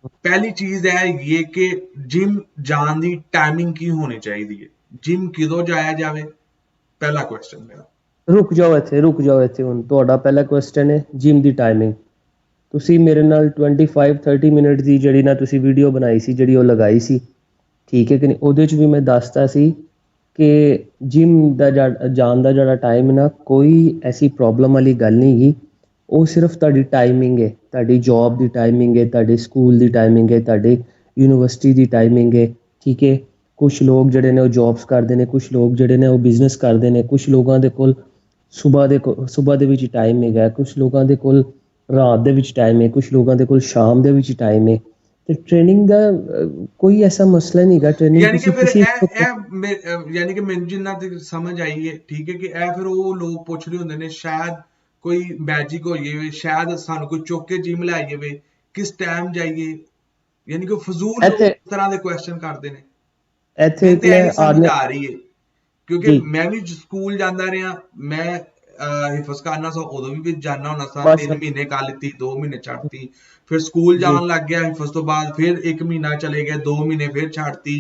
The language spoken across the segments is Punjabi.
पहली चीज है ये कि जिम जान दी टाइमिंग की होनी चाहिए, जिम किदों जाया जावे, पहला क्वेश्चन मेरा। ਰੁਕ ਜਾਓ ਇੱਥੇ। ਹੁਣ ਤੁਹਾਡਾ ਪਹਿਲਾ ਕੁਐਸਚਨ ਹੈ ਜਿਮ ਦੀ ਟਾਈਮਿੰਗ। ਤੁਸੀਂ ਮੇਰੇ ਨਾਲ 25-30 ਮਿੰਟ ਦੀ ਜਿਹੜੀ ਨਾ ਤੁਸੀਂ ਵੀਡੀਓ ਬਣਾਈ ਸੀ, ਜਿਹੜੀ ਉਹ ਲਗਾਈ ਸੀ, ਠੀਕ ਹੈ ਕਿ ਨਹੀਂ? ਉਹਦੇ 'ਚ ਵੀ ਮੈਂ ਦੱਸਤਾ ਸੀ ਕਿ ਜਿਮ ਦਾ ਜਾਣ ਦਾ ਜਿਹੜਾ ਟਾਈਮ ਨਾ, ਕੋਈ ਐਸੀ ਪ੍ਰੋਬਲਮ ਵਾਲੀ ਗੱਲ ਨਹੀਂ ਗੀ। ਉਹ ਸਿਰਫ ਤੁਹਾਡੀ ਟਾਈਮਿੰਗ ਹੈ, ਤੁਹਾਡੀ ਜੋਬ ਦੀ ਟਾਈਮਿੰਗ ਹੈ, ਤੁਹਾਡੇ ਸਕੂਲ ਦੀ ਟਾਈਮਿੰਗ ਹੈ, ਤੁਹਾਡੀ ਯੂਨੀਵਰਸਿਟੀ ਦੀ ਟਾਈਮਿੰਗ ਹੈ, ਠੀਕ ਹੈ? ਕੁਛ ਲੋਕ ਜਿਹੜੇ ਨੇ ਉਹ ਜੋਬਸ ਕਰਦੇ ਨੇ, ਕੁਛ ਲੋਕ ਜਿਹੜੇ ਨੇ ਉਹ ਬਿਜ਼ਨਸ ਕਰਦੇ ਨੇ, ਕੁਛ ਲੋਕਾਂ ਦੇ ਕੋਲ ਸੁਬਾਹ ਦੇ ਵਿੱਚ ਟਾਈਮ ਹੈਗਾ, ਕੁਛ ਲੋਕਾਂ ਦੇ ਕੋਲ ਰਾਤ ਦੇ ਵਿੱਚ ਟਾਈਮ ਹੈ, ਕੁਛ ਲੋਕਾਂ ਦੇ ਕੋਲ ਸ਼ਾਮ ਦੇ ਵਿੱਚ ਟਾਈਮ ਹੈ। ਤੇ ਟ੍ਰੇਨਿੰਗ ਦਾ ਕੋਈ ਐਸਾ ਮਸਲਾ ਨਹੀਂ ਹੈਗਾ। ਟ੍ਰੇਨਿੰਗ यानी कि ਤੁਸੀਂ फिर ਕਿਸੇ यानी कि मैनूं जिन्ना तक समझ आई है, ठीक है, कि फिर वो लोग पुछ रहे होंदे ने शायद कोई मैजिक हो जाए, शायद सानू कोई चुक के जिम लै जाए, किस टाइम जाइए, यानी कि फजूल लोग ਇੱਥੇ इस तरह के क्वेश्चन करते हैं। ਇੱਥੇ मैनूं ਇੱਕ तो ਮੈਂ यही समझ ਆਦਮੀ आ रही है, क्योंकि ਜੀ मैं भी स्कूल जाता रहा, मैं हिफज करना सा, उदों भी जाना होना सा, ਬਸ 3 महीने कर लीती, 2 महीने छड्डती, फिर स्कूल ਜੀ जान लग गया हिफज तो बाद, फिर 1 महीना चले गए, 2 महीने फिर छड्डती,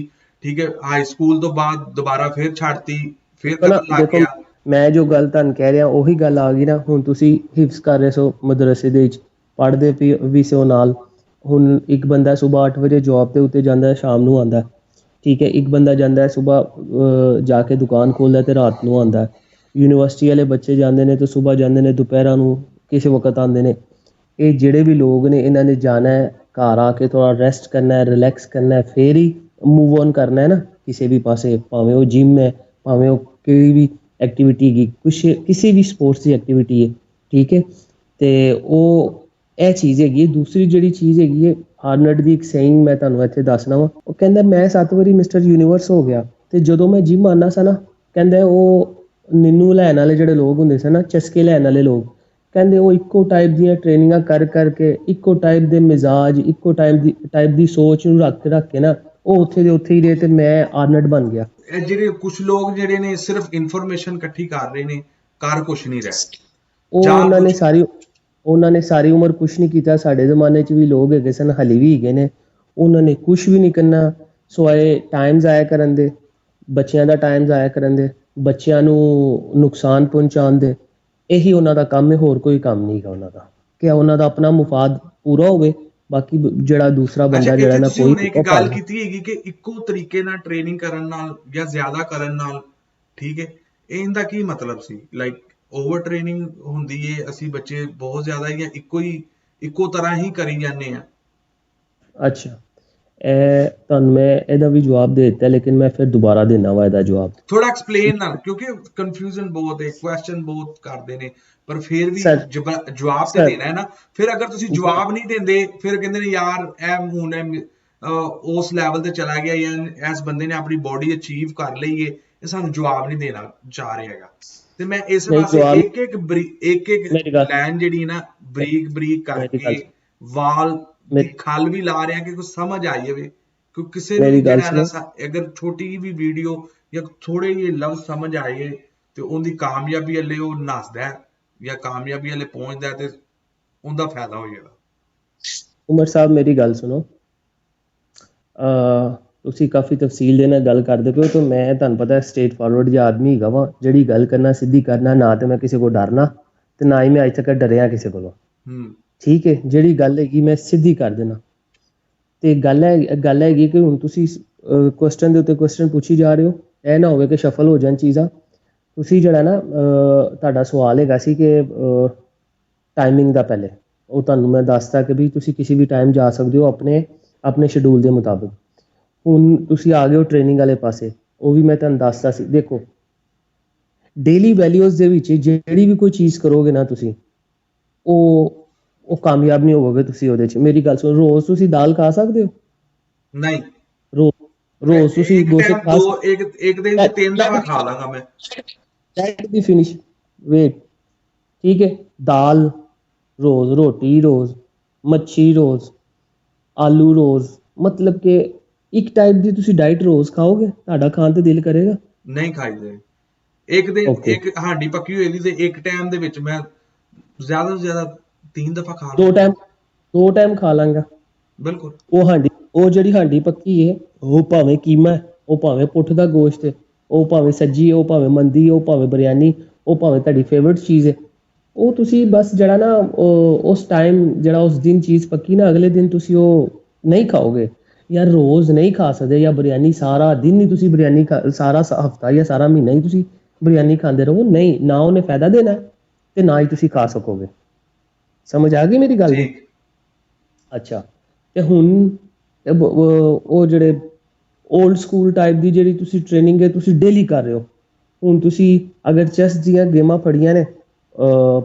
ठीक है, हाई स्कूल तो बाद दोबारा फिर छड्डती, फिर ਦੇਖੋ ਨਾ, करन लग ਦੇਖੋ गया। ਮੈਂ ਜੋ ਗੱਲ ਤੁਹਾਨੂੰ ਕਹਿ ਰਿਹਾ ਉਹੀ ਗੱਲ ਆ ਗਈ ਨਾ। ਹੁਣ ਤੁਸੀਂ ਹਿਫਜ਼ ਕਰ ਰਹੇ ਸੋ, ਮਦਰਸੇ ਦੇ ਵਿੱਚ ਪੜ੍ਹਦੇ ਵੀ ਸੋ ਨਾਲ। ਹੁਣ ਇੱਕ ਬੰਦਾ ਸਵੇਰ 8 ਵਜੇ ਜੌਬ ਦੇ ਉੱਤੇ ਜਾਂਦਾ, ਸ਼ਾਮ ਨੂੰ ਆਉਂਦਾ, ਠੀਕ ਹੈ? ਇੱਕ ਬੰਦਾ ਜਾਂਦਾ ਸਵੇਰ ਜਾ ਕੇ ਦੁਕਾਨ ਖੋਲ੍ਹਦਾ ਤੇ ਰਾਤ ਨੂੰ ਆਉਂਦਾ। ਯੂਨੀਵਰਸਿਟੀ ਵਾਲੇ ਬੱਚੇ ਜਾਂਦੇ ਨੇ ਤੇ ਸਵੇਰ ਜਾਂਦੇ ਨੇ, ਦੁਪਹਿਰਾਂ ਨੂੰ ਕਿਸੇ ਵਕਤ ਆਉਂਦੇ ਨੇ। ਇਹ ਜਿਹੜੇ ਵੀ ਲੋਕ ਨੇ ਇਹਨਾਂ ਨੇ ਜਾਣਾ ਹੈ, ਘਰ ਆ ਕੇ ਥੋੜ੍ਹਾ ਰੈਸਟ ਕਰਨਾ ਹੈ, ਰਿਲੈਕਸ ਕਰਨਾ ਹੈ, ਫਿਰ ਹੀ ਮੂਵ ਔਨ ਕਰਨਾ ਹੈ ਨਾ ਕਿਸੇ ਵੀ ਪਾਸੇ, ਭਾਵੇਂ ਉਹ ਜਿਮ ਹੈ, ਭਾਵੇਂ ਉਹ ਕੋਈ ਵੀ ਐਕਟੀਵਿਟੀ ਹੈਗੀ, ਕਿਸੇ ਵੀ ਸਪੋਰਟਸ ਦੀ ਐਕਟੀਵਿਟੀ ਹੈ, ਠੀਕ ਹੈ? ਤੇ ਉਹ ਇਹ ਚੀਜ਼ ਹੈਗੀ ਹੈ। ਦੂਸਰੀ ਜਿਹੜੀ ਚੀਜ਼ ਹੈਗੀ ਹੈ, ਆਰਨਲਡ ਦੀ ਇੱਕ ਸੇਇੰਗ ਮੈਂ ਤੁਹਾਨੂੰ ਇੱਥੇ ਦੱਸਣਾ ਵਾ। ਉਹ ਕਹਿੰਦਾ ਮੈਂ 7 ਵਾਰੀ ਮਿਸਟਰ ਯੂਨੀਵਰਸ ਹੋ ਗਿਆ, ਤੇ ਜਦੋਂ ਮੈਂ ਜਿਮ ਆਉਂਦਾ ਸਾਂ ਨਾ, ਕਹਿੰਦਾ ਉਹ ਨਿੰਨੂ ਲੈਣ ਵਾਲੇ ਜਿਹੜੇ ਲੋਕ ਹੁੰਦੇ ਸਨ ਨਾ, ਚਸਕੇ ਲੈਣ ਵਾਲੇ ਲੋਕ, ਕਹਿੰਦੇ ਉਹ ਇੱਕੋ ਟਾਈਪ ਦੀਆਂ ਟ੍ਰੇਨਿੰਗਾਂ ਕਰ ਕਰਕੇ, ਇੱਕੋ ਟਾਈਪ ਦੇ ਮਿਜ਼ਾਜ, ਇੱਕੋ ਟਾਈਪ ਦੀ ਸੋਚ ਨੂੰ ਰੱਖ ਕੇ ਨਾ, ਉਹ ਉੱਥੇ ਦੇ ਉੱਥੇ ਹੀ ਰਹੇ ਤੇ ਮੈਂ ਆਰਨਲਡ ਬਣ ਗਿਆ। ਇਹ ਜਿਹੜੇ ਕੁਝ ਲੋਕ ਜਿਹੜੇ ਨੇ ਸਿਰਫ ਇਨਫੋਰਮੇਸ਼ਨ ਇਕੱਠੀ ਕਰ ਰਹੇ ਨੇ, ਕਰ ਕੁਛ ਨਹੀਂ ਰਹੇ, ਉਹ ਜਾਣ ਉਹਨਾਂ ਬੁੱਝ ਨੇ ਕੇ। ਸਾਰੀ ਉਹਨਾਂ ਨੇ ਸਾਰੀ ਉਮਰ ਕੁਛ ਨਹੀਂ ਕੀਤਾ। ਸਾਡੇ ਜ਼ਮਾਨੇ 'ਚ ਵੀ ਲੋਕ ਹੈਗੇ ਸਨ, ਹਾਲੇ ਵੀ ਹੈਗੇ ਨੇ, ਉਹਨਾਂ ਨੇ ਕੁਛ ਵੀ ਨਹੀਂ ਕਰਨਾ ਸਵਾਏ ਟਾਈਮ ਜ਼ਾਇਆ ਕਰਨ ਦੇ, ਬੱਚਿਆਂ ਦਾ ਟਾਈਮ ਜ਼ਾਇਆ ਕਰਨ ਦੇ, ਬੱਚਿਆਂ ਨੂੰ ਨੁਕਸਾਨ ਪਹੁੰਚਾਉਣ ਦੇ। ਇਹੀ ਉਹਨਾਂ ਦਾ ਕੰਮ ਹੈ, ਹੋਰ ਕੋਈ ਕੰਮ ਨਹੀਂ ਹੈਗਾ ਉਹਨਾਂ ਦਾ। ਕਿ ਉਹਨਾਂ ਦਾ ਆਪਣਾ ਮੁਫਾਦ ਪੂਰਾ ਹੋਵੇ, ਬਾਕੀ ਜਿਹੜਾ ਦੂਸਰਾ ਅੱਛਾ, ਬੰਦਾ ਜਿਹੜਾ ਇੱਥੇ ਨਾ ਤੁਸੀਂ ਕੋਈ ਹੁਣ ਇੱਕ ਉਹ ਗੱਲ ਭਾਵੇਂ। ਕੀਤੀ ਹੈਗੀ ਕਿ ਇੱਕੋ ਤਰੀਕੇ ਨਾਲ ਟ੍ਰੇਨਿੰਗ ਕਰਨ ਨਾਲ ਜਾਂ ਜ਼ਿਆਦਾ ਕਰਨ ਨਾਲ, ਠੀਕ ਹੈ, ਇਹਦਾ ਕੀ ਮਤਲਬ ਸੀ? ਲਾਈਕ ਓਵਰ ਟ੍ਰੇਨਿੰਗ ਹੁੰਦੀ ਏ, ਅਸੀਂ ਬੱਚੇ ਬਹੁਤ ਜ਼ਿਆਦਾ ਜਾਂ ਇੱਕੋ ਤਰ੍ਹਾਂ ਹੀ ਕਰੀ ਜਾਂਦੇ ਆ? ਅੱਛਾ, ਇਹ ਤੁਹਾਨੂੰ ਮੈਂ ਇਹਦਾ ਵੀ ਜਵਾਬ ਦੇ ਦਿੱਤਾ, ਲੇਕਿਨ ਮੈਂ ਫਿਰ ਦੁਬਾਰਾ ਦੇਣਾ ਵਾ ਇਹਦਾ ਜਵਾਬ। ਥੋੜਾ ਐਕਸਪਲੇਨ ਨਾਲ, ਕਿਉਂਕਿ ਕਨਫਿਊਜ਼ਨ ਬਹੁਤ ਹੈ, ਕੁਐਸਚਨ ਬਹੁਤ ਕਰਦੇ ਨੇ, ਪਰ ਫਿਰ ਵੀ ਸਰ ਜਵਾਬ ਤੇ ਸਰ ਦੇਣਾ ਹੈ ਨਾ। ਫਿਰ ਅਗਰ ਤੁਸੀਂ ਜਵਾਬ ਨਹੀਂ ਦਿੰਦੇ, ਫਿਰ ਕਹਿੰਦੇ ਨੇ ਯਾਰ ਇਹ ਹੁਣ ਉਸ ਲੈਵਲ ਤੇ ਚਲਾ ਗਿਆ, ਜਾਂ ਇਸ ਬੰਦੇ ਨੇ ਆਪਣੀ ਬੋਡੀ ਅਚੀਵ ਕਰ ਲਈ ਏ, ਇਹ ਸਾਨੂੰ ਜਵਾਬ ਨਹੀਂ ਦੇਣਾ ਚਾਹ ਰਿਹਾ ਹੈਗਾ। ਤੇ ਮੈਂ ਇਸ ਨਹੀਂ ਵਾਸਤੇ ਜਵਾਬ ਇੱਕ ਮੇਰੀ ਗੱਲ ਲਾਈਨ ਜਿਹੜੀ ਨਾ ਬਰੀਕ ਬਰੀਕ ਮੇਰੀ ਗੱਲ ਕਰਕੇ ਵਾਲ ਦੀ ਮੇਰੀ ਖੱਲ ਵੀ ਲਾ ਰਿਹਾ ਕਿ ਕੁਝ ਸਮਝ ਆਈ ਜਾਵੇ, ਕਿ ਕਿਸੇ ਨੂੰ ਵੀ ਮੇਰੀ ਗੱਲ ਜਿਹੜਾ ਨਾ ਸੁਣੋ। ਅਗਰ ਛੋਟੀ ਜਿਹੀ ਵੀ ਵੀਡੀਓ ਜਾਂ ਥੋੜੇ ਜਿਹੇ ਲਫ਼ਜ਼ ਸਮਝ ਆਏ ਤੇ ਉਹਦੀ ਕਾਮਯਾਬੀ ਵੱਲੇ ਉਹ ਨੱਸਦਾ ਹੈ, ਜਾਂ ਕਾਮਯਾਬੀ ਵੱਲੇ ਪਹੁੰਚਦਾ ਹੈ, ਤੇ ਉਹਦਾ ਫਾਇਦਾ ਹੋ ਜਾਏਗਾ। ਉਮਰ ਸਾਹਿਬ ਮੇਰੀ ਗੱਲ ਸੁਣੋ। ਤੁਸੀਂ ਕਾਫੀ ਤਫਸੀਲ ਦੇ ਨਾਲ ਗੱਲ ਕਰਦੇ ਪਏ ਹੋ, ਤਾਂ ਮੈਂ ਤੁਹਾਨੂੰ ਪਤਾ ਸਟੇਟ ਫਾਰਵਰਡ ਜਿਹਾ ਆਦਮੀ ਹੈਗਾ ਵਾ, ਜਿਹੜੀ ਗੱਲ ਕਰਨਾ ਸਿੱਧੀ ਕਰਨਾ, ਨਾ ਤੇ ਮੈਂ ਕਿਸੇ ਕੋਲ ਡਰਨਾ ਤੇ ਨਾ ਹੀ ਮੈਂ ਅੱਜ ਤੱਕ ਡਰਿਆ ਕਿਸੇ ਕੋਲੋਂ, ਹੂੰ। ਠੀਕ ਹੈ? ਜਿਹੜੀ ਗੱਲ ਹੈਗੀ ਮੈਂ ਸਿੱਧੀ ਕਰ ਦੇਣਾ। ਤੇ ਗੱਲ ਹੈਗੀ ਕਿ ਹੁਣ ਤੁਸੀਂ ਕੁਐਸਚਨ ਦੇ ਉੱਤੇ ਕੁਐਸਚਨ ਪੁੱਛੀ ਜਾ ਰਹੇ ਹੋ, ਇਹ ਨਾ ਹੋਵੇ ਕਿ ਸ਼ਫਲ ਹੋ ਜਾਣ ਚੀਜ਼ਾਂ। ਤੁਸੀਂ ਜਿਹੜਾ ਨਾ ਤੁਹਾਡਾ ਸਵਾਲ ਹੈਗਾ ਸੀ ਕਿ ਟਾਈਮਿੰਗ ਦਾ, ਪਹਿਲੇ ਉਹ ਤੁਹਾਨੂੰ ਮੈਂ ਦੱਸਤਾ ਕਿ ਵੀ ਤੁਸੀਂ ਕਿਸੇ ਵੀ ਟਾਈਮ ਜਾ ਸਕਦੇ ਹੋ ਆਪਣੇ ਸ਼ਡਿਊਲ ਦੇ ਮੁਤਾਬਿਕ। ਹੁਣ ਤੁਸੀਂ ਆ ਗਏ ਹੋ ਟ੍ਰੇਨਿੰਗ ਵਾਲੇ ਪਾਸੇ, ਉਹ ਵੀ ਮੈਂ ਤੁਹਾਨੂੰ ਦੱਸਤਾ ਸੀ। ਦੇਖੋ, ਡੇਲੀ ਵੈਲਿਊਜ਼ ਦੇ ਵਿੱਚ ਜਿਹੜੀ ਵੀ ਕੋਈ ਚੀਜ਼ ਕਰੋਗੇ ਨਾ ਤੁਸੀਂ, ਉਹ ਕਾਮਯਾਬ ਨਹੀਂ ਹੋਵੋਗੇ ਤੁਸੀਂ ਉਹਦੇ 'ਚ। ਮੇਰੀ ਗੱਲ ਸੁਣੋ, ਰੋਜ਼ ਤੁਸੀਂ ਦਾਲ ਖਾ ਸਕਦੇ ਹੋ? ਨਹੀਂ, ਰੋਜ਼ ਤੁਸੀਂ ਇੱਕ ਗੋਸ਼ਤ ਟਾਈਮ ਖਾ ਸਕਦੇ? ਇੱਕ ਦਿਨ ਚ 3 ਦਫਾ ਖਾ ਲਾਂਗਾ ਮੈਂ। ਲੈਟ ਬੀ ਫਿਨਿਸ਼, ਵੇਟ, ਠੀਕ ਹੈ? ਦਾਲ ਰੋਜ਼, ਰੋਟੀ ਰੋਜ਼, ਮੱਛੀ ਰੋਜ਼, ਆਲੂ ਰੋਜ਼, ਮਤਲਬ ਕਿ ਇੱਕ ਟਾਈਪ ਦੀ ਤੁਸੀਂ ਡਾਈਟ ਰੋਜ਼ ਖਾਓਗੇ? ਤੁਹਾਡਾ ਖਾਣ ਤੇ ਦਿਲ ਕਰੇਗਾ? ਨਹੀਂ ਖਾਈਦੇ। ਇੱਕ ਦਿਨ ਓਕੇ, ਇੱਕ ਹਾਂਡੀ ਪੱਕੀ ਹੋਈ ਦੀ, ਤੇ ਇੱਕ ਟਾਈਮ ਦੇ ਵਿੱਚ ਮੈਂ ਜ਼ਿਆਦਾ ਤੋਂ ਜ਼ਿਆਦਾ 3 ਦਫਾ ਖਾ ਦੋ ਲਾਂਗਾ। ਟਾਈਮ ਦੋ ਟਾਈਮ ਖਾ ਲਾਂਗਾ। ਬਿਲਕੁਲ ਉਹ ਜਿਹੜੀ ਹਾਂਡੀ ਪੱਕੀ ਹੈ, ਉਹ ਭਾਵੇਂ ਕੀਮਾ ਹੈ, ਉਹ ਭਾਵੇਂ ਪੁੱਠ ਦਾ ਗੋਸ਼ਤ ਹੈ, ਉਹ ਭਾਵੇਂ ਸੱਜੀ ਹੈ, ਉਹ ਭਾਵੇਂ ਮੰਦੀ ਹੈ, ਉਹ ਭਾਵੇਂ ਬਿਰਿਆਨੀ, ਉਹ ਭਾਵੇਂ ਤੁਹਾਡੀ ਫੇਵਰਟ ਚੀਜ਼ ਹੈ, ਉਹ ਤੁਸੀਂ ਬਸ ਜਿਹੜਾ ਨਾ ਉਸ ਟਾਈਮ ਜਿਹੜਾ ਉਸ ਦਿਨ ਚੀਜ਼ ਪੱਕੀ ਨਾ, ਅਗਲੇ ਦਿਨ ਤੁਸੀਂ ਉਹ ਨਹੀਂ ਖਾਓਗੇ। ਯਾਰ ਰੋਜ਼ ਨਹੀਂ ਖਾ ਸਕਦੇ, ਜਾਂ ਬਿਰਿਆਨੀ ਸਾਰਾ ਦਿਨ ਨਹੀਂ ਤੁਸੀਂ ਬਿਰਿਆਨੀ ਸਾਰਾ ਹਫਤਾ ਜਾਂ ਸਾਰਾ ਮਹੀਨਾ ਹੀ ਤੁਸੀਂ ਬਿਰਿਆਨੀ ਖਾਂਦੇ ਰਹੋ, ਨਹੀਂ, ਨਾ ਉਹਨੇ ਫਾਇਦਾ ਦੇਣਾ ਤੇ ਨਾ ਹੀ ਤੁਸੀਂ ਖਾ ਸਕੋਗੇ। ਸਮਝ ਆ ਗਈ ਮੇਰੀ ਗੱਲ ਦੀ? ਠੀਕ। ਅੱਛਾ, ਤੇ ਹੁਣ ਉਹ ਜਿਹੜੇ 올ਡ ਸਕੂਲ ਟਾਈਪ ਦੀ ਜਿਹੜੀ ਤੁਸੀਂ ਟ੍ਰੇਨਿੰਗ ਹੈ ਤੁਸੀਂ ਡੇਲੀ ਕਰ ਰਹੇ ਹੋ। ਹੁਣ ਤੁਸੀਂ ਅਗਰ ਚੈਸ ਦੀਆਂ ਗੇਮਾਂ ਫੜੀਆਂ ਨੇ,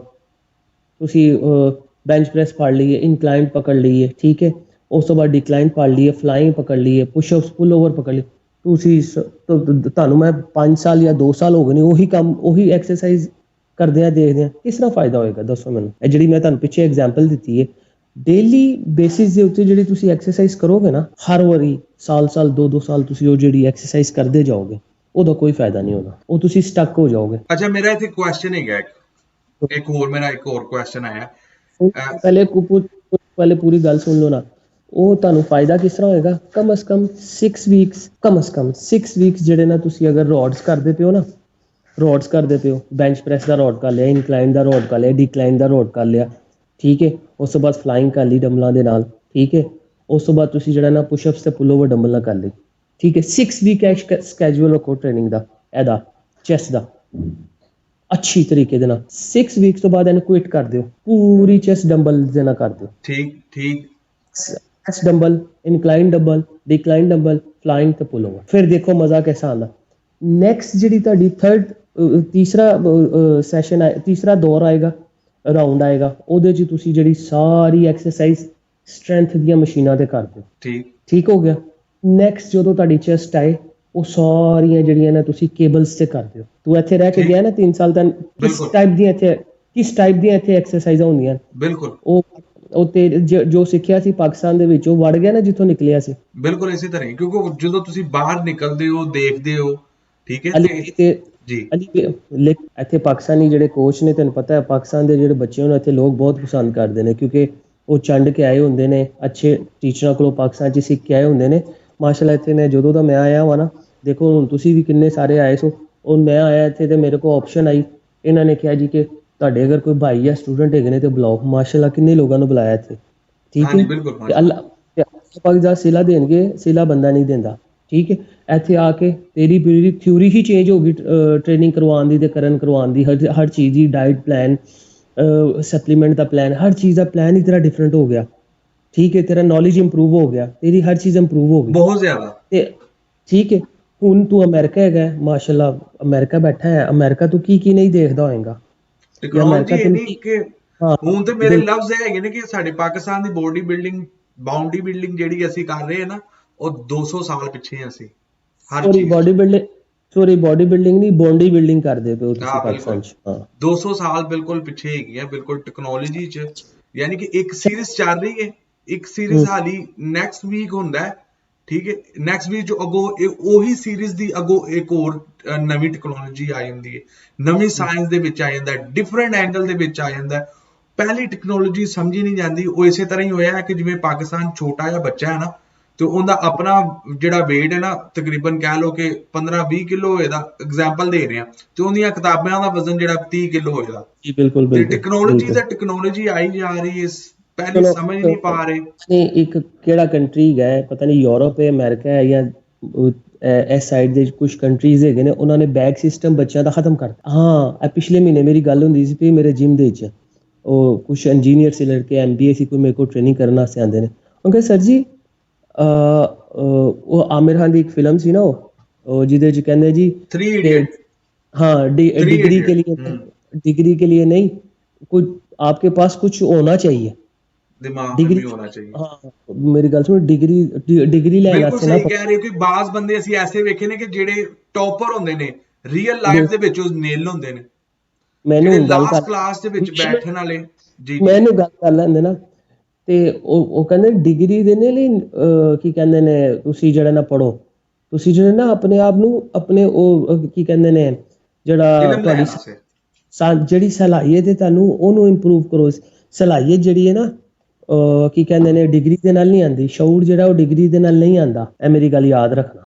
ਤੁਸੀਂ ਬੈਂਚ ਪ੍ਰੈਸ ਪੜ ਲਈ ਹੈ, ਇਨਕਲਾਈਨ ਪਕੜ ਲਈ ਹੈ, ਠੀਕ ਹੈ, ਉਸ ਤੋਂ ਬਾਅਦ ਡਿਕਲਾਈਨ ਪੜ ਲਈ ਹੈ, ਫਲਾਈਂਗ ਪਕੜ ਲਈ ਹੈ, ਪੁਸ਼ਅਪਸ ਪੁੱਲ ਓਵਰ ਪਕੜ ਲਈ, ਤੁਸੀਂ ਤੁਹਾਨੂੰ ਮੈਂ 5 ਸਾਲ ਜਾਂ 2 ਸਾਲ ਹੋ ਗਏ ਨੇ ਉਹੀ ਕੰਮ ਉਹੀ ਐਕਸਰਸਾਈਜ਼ ਕਰਦਿਆਂ ਦੇਖਦਿਆਂ, ਕਿਸ ਤਰ੍ਹਾਂ ਫਾਇਦਾ ਹੋਏਗਾ ਦੱਸੋ ਮੈਨੂੰ? ਇਹ ਜਿਹੜੀ ਮੈਂ ਤੁਹਾਨੂੰ ਪਿੱਛੇ ਐਗਜ਼ਾਮਪਲ ਦਿੱਤੀ ਹੈ, ਡੇਲੀ ਬੇਸਿਸ ਦੇ ਉੱਤੇ ਜਿਹੜੀ ਤੁਸੀਂ ਐਕਸਰਸਾਈਜ਼ ਕਰੋਗੇ ਨਾ, ਹਰ ਵਾਰੀ ਸਾਲ 2 ਸਾਲ ਤੁਸੀਂ ਉਹ ਜਿਹੜੀ ਐਕਸਰਸਾਈਜ਼ ਕਰਦੇ ਜਾਓਗੇ, ਉਹਦਾ ਕੋਈ ਫਾਇਦਾ ਨਹੀਂ ਹੋਣਾ, ਉਹ ਤੁਸੀਂ ਸਟਕ ਹੋ ਜਾਓਗੇ। ਅੱਛਾ, ਮੇਰਾ ਇੱਥੇ ਕੁਐਸਚਨ ਹੈਗਾ ਇੱਕ ਹੋਰ ਕੁਐਸਚਨ ਆਇਆ। ਪਹਿਲੇ ਪੂਰੀ ਗੱਲ ਸੁਣ ਲਓ ਨਾ। ਉਹ ਤੁਹਾਨੂੰ ਫਾਇਦਾ ਕਿਸ ਤਰ੍ਹਾਂ ਹੋਏਗਾ? ਕਮ ਸੇ ਕਮ 6 ਵੀਕਸ ਜਿਹੜੇ ਨਾ ਤੁਸੀਂ ਅਗਰ ਰੋਡਸ ਕਰਦੇ ਪਿਓ ਨਾ, ਬੈਂਚ ਪ੍ਰੈਸ ਦਾ ਰੋਡ ਕਰ ਲਿਆ, ਇਨਕਲਾਈਨ ਦਾ ਰੋਡ ਕਰ ਲਿਆ, ਡਿਕਲਾਈਨ ਦਾ ਰੋਡ ਕਰ ਲਿਆ, ਠੀਕ ਹੈ, ਉਸ ਤੋਂ ਬਾਅਦ ਫਲਾਈਂਗ ਕਰ ਲਈ ਡੰਬਲਾਂ ਦੇ ਨਾਲ, ਠੀਕ ਹੈ, ਉਸ ਤੋਂ ਬਾਅਦ ਤੁਸੀਂ ਜਿਹੜਾ ਨਾ ਪੁਸ਼ਅਪਸ ਤੇ ਪੁੱਲ ਓਵਰ ਡੰਬਲ ਨਾਲ ਕਰ ਲਈ, ਠੀਕ ਹੈ। 6 ਵੀਕ ਸਕੈਜੂਅਲ ਰੱਖੋ ਟ੍ਰੇਨਿੰਗ ਦਾ, ਇਹਦਾ ਚੈਸ ਦਾ, ਅੱਛੀ ਤਰੀਕੇ ਦੇ ਨਾਲ। 6 ਵੀਕਸ ਤੋਂ ਬਾਅਦ ਇਹਨੂੰ ਕੁਇਟ ਕਰ ਦਿਓ, ਪੂਰੀ ਚੈਸ ਡੰਬਲ ਦੇ ਨਾਲ ਕਰ ਦਿਓ। ਠੀਕ। Chess dumbbell, incline dumbbell, decline dumbbell, flying ਤੇ ਪੁੱਲ ਓਵਰ, ਫਿਰ ਦੇਖੋ ਮਜ਼ਾ ਕਿਹਦਾ ਆਉਂਦਾ। ਨੈਕਸਟ ਜਿਹੜੀ ਤੁਹਾਡੀ ਤੀਸਰਾ ਸੈਸ਼ਨ ਹੈ, ਤੀਸਰਾ ਦੌਰ ਆਏਗਾ, ਰਾਊਂਡ ਆਏਗਾ, ਉਹਦੇ 'ਚ ਤੁਸੀਂ ਜਿਹੜੀ ਸਾਰੀ ਐਕਸਰਸਾਈਜ਼ ਸਟਰੈਂਥ ਦੀਆਂ ਮਸ਼ੀਨਾਂ ਤੇ ਕਰ ਦਿਓ, ਠੀਕ ਹੋ ਗਿਆ। ਨੈਕਸਟ ਜਦੋਂ ਤੁਹਾਡੀ ਚੈਸਟ ਆਏ, ਉਹ ਸਾਰੀਆਂ ਜਿਹੜੀਆਂ ਨੇ ਤੁਸੀਂ ਕੇਬਲਸ ਤੇ ਕਰ ਦਿਓ। ਤੂੰ ਇੱਥੇ ਰਹਿ ਕੇ ਗਿਆ ਨਾ 3 ਸਾਲ ਤੱਕ, ਕਿਸ ਟਾਈਪ ਦੀਆਂ ਇੱਥੇ ਐਕਸਰਸਾਈਜ਼ਾਂ ਹੁੰਦੀਆਂ? ਬਿਲਕੁਲ ਉਹ ਤੇ ਜੋ ਸਿੱਖਿਆ ਸੀ ਪਾਕਿਸਤਾਨ ਦੇ ਵਿੱਚ, ਉਹ ਵੜ ਗਿਆ ਨਾ ਜਿੱਥੋਂ ਨਿਕਲਿਆ ਸੀ। ਬਿਲਕੁਲ ਇਸੇ ਤਰ੍ਹਾਂ ਹੀ, ਕਿਉਂਕਿ ਜਦੋਂ ਤੁਸੀਂ ਬਾਹਰ ਨਿਕਲਦੇ ਹੋ, ਦੇਖਦੇ ਹੋ, ਠੀਕ ਹੈ, ਜੀ ਇੱਥੇ ਪਾਕਿਸਤਾਨੀ ਜਿਹੜੇ ਕੋਚ ਨੇ, ਤੈਨੂੰ ਪਤਾ ਹੈ ਪਾਕਿਸਤਾਨ ਦੇ ਜਿਹੜੇ ਬੱਚੇ ਨੇ ਇੱਥੇ ਲੋਕ ਬਹੁਤ ਪਸੰਦ ਕਰਦੇ ਨੇ, ਕਿਉਂਕਿ ਉਹ ਚੰਡ ਕੇ ਆਏ ਹੁੰਦੇ ਨੇ, ਅੱਛੇ ਟੀਚਰਾਂ ਕੋਲੋਂ ਪਾਕਿਸਤਾਨ 'ਚ ਸਿੱਖ ਕੇ ਆਏ ਹੁੰਦੇ ਨੇ। ਮਾਸ਼ਾਅੱਲਾ ਇੱਥੇ ਮੈਂ ਜਦੋਂ ਦਾ ਮੈਂ ਆਇਆ ਵਾ ਨਾ, ਦੇਖੋ ਹੁਣ ਤੁਸੀਂ ਵੀ ਕਿੰਨੇ ਸਾਰੇ ਆਏ ਸੋ, ਉਹ ਮੈਂ ਆਇਆ ਇੱਥੇ ਤੇ ਮੇਰੇ ਕੋਲ ਆਪਸ਼ਨ ਆਈ, ਇਹਨਾਂ ਨੇ ਕਿਹਾ ਜੀ ਕਿ ਤੁਹਾਡੇ ਅਗਰ ਕੋਈ ਭਾਈ ਜਾਂ ਸਟੂਡੈਂਟ ਹੈਗੇ ਨੇ ਤੇ ਬੁਲਾਓ। ਮਾਸ਼ਾਅੱਲਾ ਕਿੰਨੇ ਲੋਕਾਂ ਨੂੰ ਬੁਲਾਇਆ ਇੱਥੇ, ਠੀਕ ਹੈ। ਤੇ ਅੱਲਾਹ ਪਾਕ ਦਾ ਸਿਲਾ ਦੇਣਗੇ, ਸਿਲਾ ਬੰਦਾ ਨਹੀਂ ਦਿੰਦਾ, ਠੀਕ ਹੈ। ਇੱਥੇ ਆ ਕੇ ਤੇਰੀ ਪੂਰੀ ਥਿਊਰੀ ਹੀ ਚੇਂਜ ਹੋ ਗਈ ਟ੍ਰੇਨਿੰਗ ਕਰਵਾਉਣ ਦੀ ਤੇ ਕਰਵਾਉਣ ਦੀ, ਹਰ ਚੀਜ਼ ਦੀ ਡਾਈਟ ਪਲਾਨ, ਸਪਲੀਮੈਂਟ ਦਾ ਪਲਾਨ, ਹਰ ਚੀਜ਼ ਦਾ ਪਲਾਨ ਹੀ ਤੇਰਾ ਡਿਫਰੈਂਟ ਹੋ ਗਿਆ, ਠੀਕ ਹੈ। ਤੇਰਾ ਨੌਲੇਜ ਇੰਪਰੂਵ ਹੋ ਗਿਆ, ਤੇਰੀ ਹਰ ਚੀਜ਼ ਇੰਪਰੂਵ ਹੋ ਗਈ ਬਹੁਤ ਜ਼ਿਆਦਾ, ਤੇ ਠੀਕ ਹੈ। ਹੁਣ ਤੂੰ ਅਮਰੀਕਾ ਹੈਗਾ, ਮਾਸ਼ਾਅੱਲਾ ਅਮਰੀਕਾ ਬੈਠਾ ਹੈ, ਅਮਰੀਕਾ ਤੂੰ ਕੀ ਨਹੀਂ ਦੇਖਦਾ ਹੋਏਗਾ। ਟੈਕਨੋਲੋਜੀ ਇਹ ਨਹੀਂ ਕਿ ਹੁਣ ਤੇ ਮੇਰੇ ਲਫ਼ਜ਼ ਹੈਗੇ ਨੇ ਕਿ ਸਾਡੇ ਪਾਕਿਸਤਾਨ ਦੀ ਬਾਡੀ ਬਿਲਡਿੰਗ ਜਿਹੜੀ ਅਸੀਂ ਕਰ ਰਹੇ ਹਾਂ ਨਾ, ਉਹ 200 ਸਾਲ ਪਿੱਛੇ ਹਾਂ ਅਸੀਂ ਹਰ ਚੀਜ਼। ਬਾਡੀ ਬਿਲਡਿੰਗ ਨਹੀਂ, ਬੋਡੀ ਬਿਲਡਿੰਗ ਕਰਦੇ ਪਏ ਹੋ ਤੁਸੀਂ ਪਾਕਿਸਤਾਨ 'ਚ। 200 ਸਾਲ ਬਿਲਕੁਲ ਪਿੱਛੇ ਹੈਗੀ ਹੈ, ਬਿਲਕੁਲ ਟੈਕਨੋਲੋਜੀ 'ਚ। ਯਾਨੀ ਕਿ ਇੱਕ ਸੀਰੀਜ਼ ਚੱਲ ਰਹੀ ਹੈ, ਇੱਕ ਸੀਰੀਜ਼ ਹਾਲੀ ਨੈਕਸਟ ਵੀਕ ਹੁੰਦਾ ਹੈ, ਠੀਕ ਹੈ। ਨੈਕਸਟ ਵੀਕ 'ਚ ਅੱਗੋਂ ਉਹੀ ਸੀਰੀਜ਼ ਦੀ ਅੱਗੋਂ ਇੱਕ ਹੋਰ ਨਵੀਂ ਟੈਕਨੋਲੋਜੀ ਆ ਜਾਂਦੀ ਹੈ, ਨਵੀਂ ਸਾਇੰਸ ਦੇ ਵਿੱਚ ਆ ਜਾਂਦਾ, ਡਿਫਰੈਂਟ ਐਂਗਲ ਦੇ ਵਿੱਚ ਆ ਜਾਂਦਾ। ਪਹਿਲੀ ਟੈਕਨੋਲੋਜੀ ਸਮਝੀ ਨਹੀਂ ਜਾਂਦੀ। ਉਹ ਇਸੇ ਤਰ੍ਹਾਂ ਹੀ ਹੋਇਆ ਕਿ ਜਿਵੇਂ ਪਾਕਿਸਤਾਨ ਛੋਟਾ ਜਿਹਾ ਬੱਚਾ ਹੈ ਨਾ, ਤੇ ਉਹਦਾ ਆਪਣਾ ਜਿਹੜਾ weight ਹੈ ਨਾ, ਤਕਰੀਬਨ ਕਹਿ ਲਓ ਕਿ 15-20 ਕਿਲੋ ਹੋਏਗਾ, ਐਗਜ਼ਾਮਪਲ ਦੇ ਰਹੇ ਹਾਂ, ਤੇ ਉਹਦੀਆਂ ਕਿਤਾਬਾਂ ਦਾ ਵਜ਼ਨ ਜਿਹੜਾ 30 ਕਿਲੋ ਹੋਏਗਾ। ਤੇ ਟੈਕਨੋਲੋਜੀ ਆਈ ਜਾ ਰਹੀ ਹੈ, ਪਹਿਲੀ ਸਮਝ ਨਹੀਂ ਪਾ ਰਹੇ। ਇੱਕ ਕਿਹੜਾ ਕੰਟਰੀ ਹੈ, ਪਤਾ ਨਹੀਂ ਯੂਰਪ ਹੈ, ਅਮਰੀਕਾ ਹੈ, ਜਾਂ ਇਸ ਸਾਈਡ ਦੇ ਕੁਝ ਕੰਟਰੀਜ਼ ਹੈਗੇ ਨੇ, ਉਹਨਾਂ ਨੇ ਬੈਗ ਸਿਸਟਮ ਬੱਚਿਆਂ ਦਾ ਖਤਮ ਕਰਤਾ। ਹਾਂ, ਇਹ ਪਿਛਲੇ ਮਹੀਨੇ ਮੇਰੀ ਗੱਲ ਹੁੰਦੀ ਸੀ ਵੀ ਮੇਰੇ ਜਿਮ ਦੇ ਵਿੱਚ ਉਹ ਕੁਝ ਇੰਜੀਨੀਅਰ ਸੀ ਲੜਕੇ, MBA ਸੀ, ਕੋਈ ਮੇਰੇ ਕੋਲ ਟ੍ਰੇਨਿੰਗ ਕਰਨ ਵਾਸਤੇ ਆਉਂਦੇ ਨੇ। ਉਹ ਕਹਿੰਦੇ ਸਰ ਜੀ, ਉਹ ਆमिर खान ਦੀ ਇੱਕ ਫਿਲਮ ਸੀ ਨਾ, ਉਹ ਜਿਹਦੇ 'ਚ ਕਹਿੰਦੇ ਜੀ हाँ डिग्री के लिए नहीं, कुछ आपके पास कुछ होना चाहिए, डिग्री होना चाहिए। हाँ, मेरी गल सुन, डिग्री ਲੈਣ ਵਾਸਤੇ ਨਾ ਕਹਿ ਰਹੇ ਕਿ ਬਾਜ਼ ਬੰਦੇ ਅਸੀਂ ਐਸੇ ਵੇਖੇ ਨੇ ਕਿ ਜਿਹੜੇ ਟੌਪਰ ਹੁੰਦੇ ਨੇ, ਰੀਅਲ ਲਾਈਫ ਦੇ ਵਿੱਚ ਉਹ ਨੇਲ ਹੁੰਦੇ ਨੇ, ਜਿਹੜੇ ਲਾਸਟ ਕਲਾਸ ਦੇ ਵਿੱਚ ਬੈਠਣ ਵਾਲੇ। ਜੀ ਮੈਨੂੰ ਗੱਲ ਕਰ ਲੈਂਦੇ ਨਾ, ਤੇ ਉਹ ਕਹਿੰਦੇ ਡਿਗਰੀ ਦੇਣੇ ਲਈ ਕੀ ਕਹਿੰਦੇ ਨੇ, ਤੁਸੀਂ ਜਿਹੜਾ ਨਾ ਪੜੋ, ਤੁਸੀਂ ਜਿਹੜੇ ਨਾ ਆਪਣੇ ਆਪ ਨੂੰ ਆਪਣੇ ਉਹ ਕੀ ਕਹਿੰਦੇ ਨੇ, ਜਿਹੜਾ ਤੁਹਾਡੀ ਜਿਹੜੀ ਸਲਾਹੀਅਤ ਹੈ ਤੁਹਾਨੂੰ ਉਹਨੂੰ ਇੰਪਰੂਵ ਕਰੋ। ਸਲਾਹੀਅਤ ਜਿਹੜੀ ਹੈ ਨਾ, ਕੀ ਕਹਿੰਦੇ ਨੇ ਡਿਗਰੀ ਦੇ ਨਾਲ ਨਹੀਂ ਆਉਂਦੀ, ਸ਼ਊਰ ਜਿਹੜਾ ਉਹ ਡਿਗਰੀ ਦੇ ਨਾਲ ਨਹੀਂ ਆਉਂਦਾ, ਇਹ ਮੇਰੀ ਗੱਲ ਯਾਦ ਰੱਖਣਾ।